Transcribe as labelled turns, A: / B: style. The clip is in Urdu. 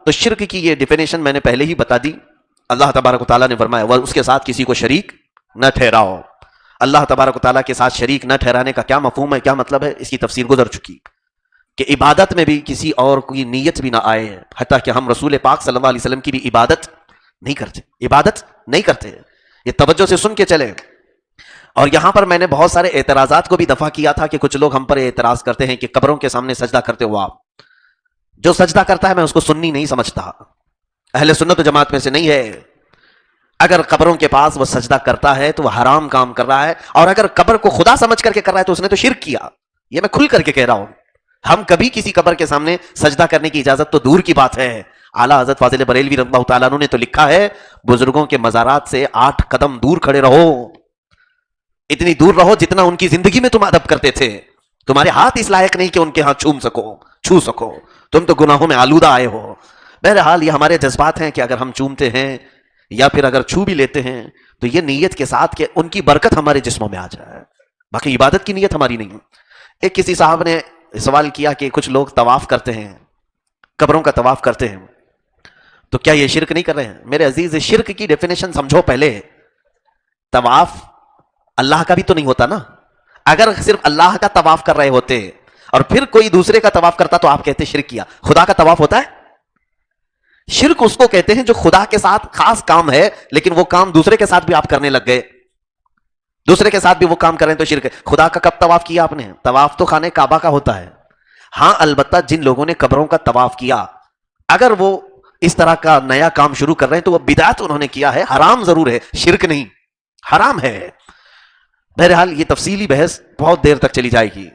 A: تو شرک کی یہ ڈیفینیشن میں نے پہلے ہی بتا دی. اللہ تبارک و تعالیٰ نے فرمایا وہ اس کے ساتھ کسی کو شریک نہ ٹھہراؤ. اللہ تبارک و تعالیٰ کے ساتھ شریک نہ ٹھہرانے کا کیا مفہوم ہے, کیا مطلب ہے, اس کی تفسیر گزر چکی کہ عبادت میں بھی کسی اور کی نیت بھی نہ آئے, حتیٰ کہ ہم رسول پاک صلی اللہ علیہ وسلم کی بھی عبادت نہیں کرتے. یہ توجہ سے سن کے چلیں. اور یہاں پر میں نے بہت سارے اعتراضات کو بھی دفع کیا تھا کہ کچھ لوگ ہم پر اعتراض کرتے ہیں کہ قبروں کے سامنے سجدہ کرتے ہو آپ. جو سجدہ کرتا ہے میں اس کو سنی نہیں سمجھتا, اہل سنت و جماعت میں سے نہیں ہے. اگر قبروں کے پاس وہ سجدہ کرتا ہے تو وہ حرام کام کر رہا ہے, اور اگر قبر کو خدا سمجھ کر کے کر رہا ہے تو اس نے تو شرک کیا. یہ میں کھل کر کے کہہ رہا ہوں. ہم کبھی کسی قبر کے سامنے سجدہ کرنے کی اجازت تو دور کی بات ہے. اعلیٰ حضرت فاضل بریلوی رضی اللہ تعالیٰ عنہ نے تو لکھا ہے بزرگوں کے مزارات سے 8 قدم دور کھڑے رہو, اتنی دور رہو جتنا ان کی زندگی میں تم ادب کرتے تھے. تمہارے ہاتھ اس لائق نہیں کہ ان کے ہاتھ چھو سکو, تم تو گناہوں میں آلودہ آئے ہو. بہرحال یہ ہمارے جذبات ہیں کہ اگر ہم چومتے ہیں یا پھر اگر چھو بھی لیتے ہیں تو یہ نیت کے ساتھ کہ ان کی برکت ہمارے جسموں میں آ جائے, باقی عبادت کی نیت ہماری نہیں. ایک کسی صاحب نے سوال کیا کہ کچھ لوگ طواف کرتے ہیں, قبروں کا طواف کرتے ہیں, تو کیا یہ شرک نہیں کر رہے ہیں؟ میرے عزیز, شرک کی ڈیفینیشن سمجھو پہلے. طواف اللہ کا بھی تو نہیں ہوتا نا. اگر صرف اللہ کا طواف کر رہے ہوتے اور پھر کوئی دوسرے کا طواف کرتا تو آپ کہتے شرک کیا. خدا کا طواف ہوتا ہے؟ شرک اس کو کہتے ہیں جو خدا کے ساتھ خاص کام ہے لیکن وہ کام دوسرے کے ساتھ بھی آپ کرنے لگ گئے, دوسرے کے ساتھ بھی وہ کام کریں تو شرک ہے. خدا کا کب طواف کیا آپ نے؟ طواف تو خانہ کعبہ کا ہوتا ہے. ہاں البتہ جن لوگوں نے قبروں کا طواف کیا اگر وہ اس طرح کا نیا کام شروع کر رہے ہیں تو وہ بدعت انہوں نے کیا ہے, حرام ضرور ہے, شرک نہیں, حرام ہے. بہرحال یہ تفصیلی بحث بہت دیر تک چلی جائے گی.